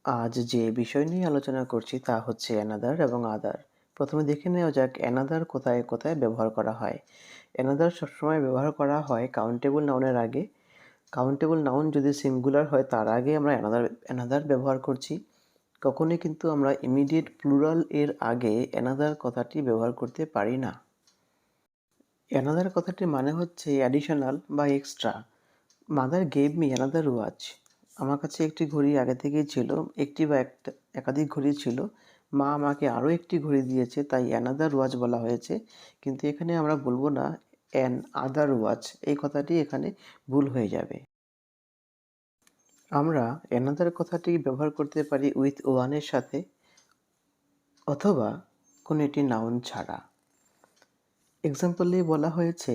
আজ যে বিষয় নিয়ে আলোচনা করছি তা হচ্ছে অ্যানাদার এবং আদার। প্রথমে দেখে নেওয়া যাক অ্যানাদার কোথায় কোথায় ব্যবহার করা হয়। অ্যানাদার সবসময় ব্যবহার করা হয় কাউন্টেবল নাউনের আগে। কাউন্টেবল নাউন যদি সিঙ্গুলার হয় তার আগে আমরা অ্যানাদার অ্যানাদার ব্যবহার করছি। কখনোই কিন্তু আমরা ইমিডিয়েট প্লুরাল এর আগে অ্যানাদার কথাটি ব্যবহার করতে পারি না। অ্যানাদার কথাটির মানে হচ্ছে অ্যাডিশনাল বা extra. Mother gave me another watch. আমার কাছে একটি ঘড়ি আগে থেকেই ছিল, একটি বা একাধিক ঘড়ি ছিল। মা আমাকে আরও একটি ঘড়ি দিয়েছে, তাই অ্যানাদার ওয়াচ বলা হয়েছে। কিন্তু এখানে আমরা বলবো না অ্যান আদার ওয়াচ, এই কথাটি এখানে ভুল হয়ে যাবে। আমরা অ্যানাদার কথাটি ব্যবহার করতে পারি উইথ ওয়ানের সাথে অথবা কোনো একটি নাউন ছাড়া। এক্সাম্পলে বলা হয়েছে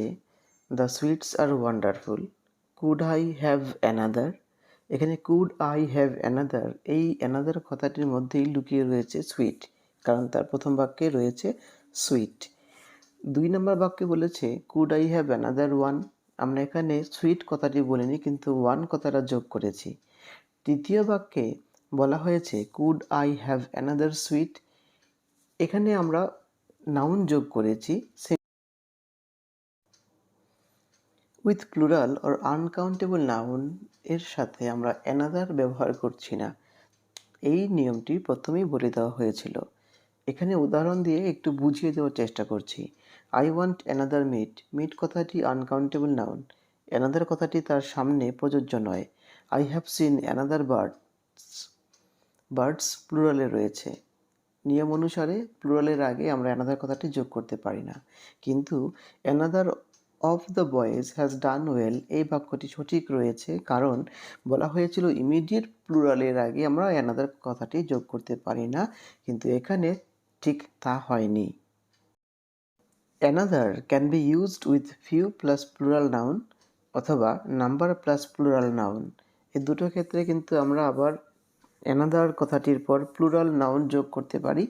the sweets are wonderful, could I have another. এখানে কুড আই হ্যাভ অ্যানাদার, এই অ্যানাদার কথাটির মধ্যেই লুকিয়ে রয়েছে সুইট, কারণ তার প্রথম বাক্যে রয়েছে সুইট। 2 নম্বর বাক্যে বলেছে could I have another one. আমরা এখানে সুইট কথাটি বলিনি, কিন্তু ওয়ান কথাটা যোগ করেছি। তৃতীয় বাক্যে বলা হয়েছে could I have another sweet. এখানে আমরা নাউন যোগ করেছি। With plural or uncountable noun এর সাথে আমরা অ্যানাদার ব্যবহার করছি না। এই নিয়মটি প্রথমেই বলে দেওয়া হয়েছিল। এখানে উদাহরণ দিয়ে একটু বুঝিয়ে দেওয়ার চেষ্টা করছি। I want another meat. Meat কথাটি আনকাউন্টেবল নাউন। অ্যানাদার কথাটি তার সামনে প্রযোজ্য নয়। I have seen another birds. Birds প্লুরালে রয়েছে। নিয়ম অনুসারে প্লুরালের আগে আমরা অ্যানাদার কথাটি যোগ করতে পারি না। কিন্তু another of the boys has done well, এই বাক্যটি সঠিক রয়েছে, কারণ বলা হয়েছিল ইমিডিয়েট প্লুরালের আগে আমরা অ্যানাদার কথাটি যোগ করতে পারি না, কিন্তু এখানে ঠিক তা হয়নি। Another can be used with few plus plural noun অথবা নাম্বার প্লাস প্লুরাল নাউন। এই দুটো ক্ষেত্রে কিন্তু আমরা আবার অ্যানাদার কথাটির পর প্লুরাল নাউন যোগ করতে পারি।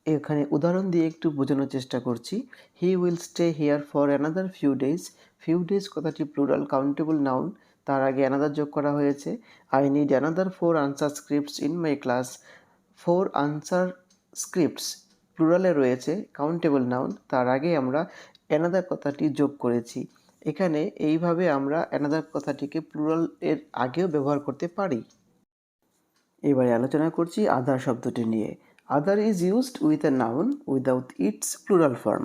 এখানে উদাহরণ দিয়ে একটু বোঝানোর চেষ্টা করছি। He will stay here for another few days. Few days কথাটি প্লুরাল কাউন্টেবল নাউন, তার আগে অ্যানাদার যোগ করা হয়েছে। I need another 4 answer scripts in my class. 4 answer scripts প্লুরালে রয়েছে, কাউন্টেবল নাউন, তার আগে আমরা অ্যানাদার কথাটি যোগ করেছি। এখানে এইভাবে আমরা অ্যানাদার কথাটিকে প্লুরাল এর আগেও ব্যবহার করতে পারি। এবারে আলোচনা করছি আদার শব্দটি নিয়ে। Other is used with a noun without its plural form.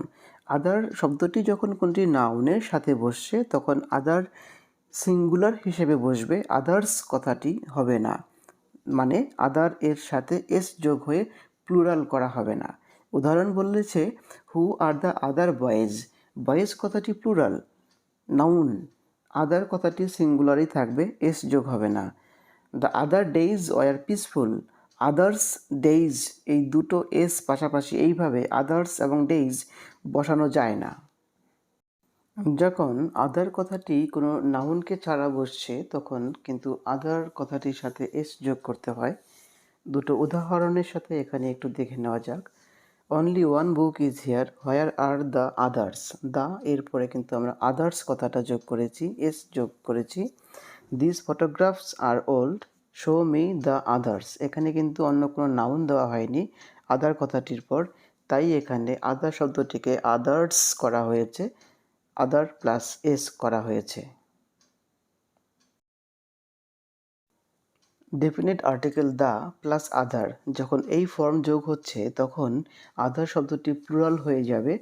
Other শব্দটি যখন কোনটি নাউনের সাথে বসছে তখন আদার সিঙ্গুলার হিসেবে বসবে, আদার্স কথাটি হবে না। মানে আদার এর সাথে এস যোগ হয়ে প্লুরাল করা হবে না। উদাহরণ বলেছে who are the other boys. Boys কথাটি প্লুরাল নাউন, আদার কথাটি সিঙ্গুলারই থাকবে, এস যোগ হবে না। The other days were peaceful. Others days, এই দুটো এস পাশাপাশি এইভাবে আদার্স এবং ডেইজ বসানো যায় না। যখন আদার কথাটি কোনো নাউনকে ছাড়া বসছে তখন কিন্তু আদার কথাটির সাথে এস যোগ করতে হয়। দুটো উদাহরণের সাথে এখানে একটু দেখে নেওয়া যাক। Only one book is here, where are the others. The এরপরে কিন্তু আমরা আদার্স কথাটা যোগ করেছি, এস যোগ করেছি। This photographs R old, show me the others. এখানে কিন্তু অন্য কোনো নাউন দেওয়া হয়নি আদার কথাটির পর, তাই এখানে আদার শব্দটিকে আদার্স করা হয়েছে, আদার প্লাস এস করা হয়েছে। ডেফিনিট আর্টিকেল দ্য প্লাস আদার, যখন এই ফর্ম যোগ হচ্ছে তখন আদার শব্দটি প্লুরাল হয়ে যাবে।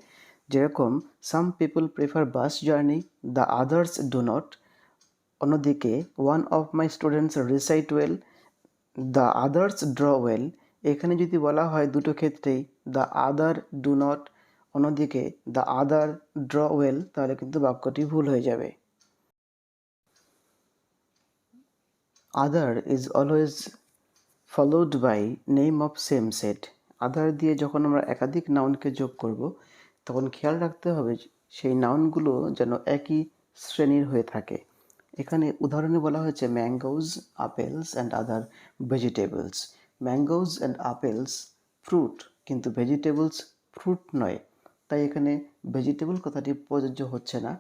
যেরকম some people prefer bus journey, the others do not. অন্যদিকে one of my students recite well, the others draw well. এখানে যদি বলা হয় দুটো ক্ষেত্রেই দ্য আদার ডু নট, অন্যদিকে দ্য আদার ড্র ওয়েল, তাহলে কিন্তু বাক্যটি ভুল হয়ে যাবে। Other is always followed by name of same set. Other দিয়ে যখন আমরা একাধিক নাউনকে যোগ করব তখন খেয়াল রাখতে হবে সেই নাউনগুলো যেন একই শ্রেণীর হয়ে থাকে। এখানে উদাহরণে বলা হয়েছে mangoes, apples and other vegetables. Mangoes and apples fruit, কিন্তু ভেজিটেবলস ফ্রুট নয়, তাই এখানে ভেজিটেবল কথাটি প্রযোজ্য হচ্ছে না।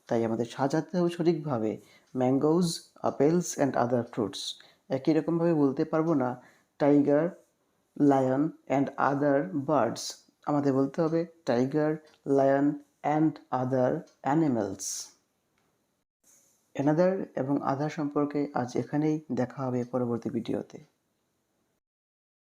তাই আমাদের সাজাতে হবে সঠিকভাবে mangoes, apples and other fruits. একই রকমভাবে বলতে পারবো না tiger, lion and other birds. আমাদের বলতে হবে tiger, lion and other animals. Another এবং আদার সম্পর্কে আজ এখানেই দেখা হবে পরবর্তী ভিডিওতে।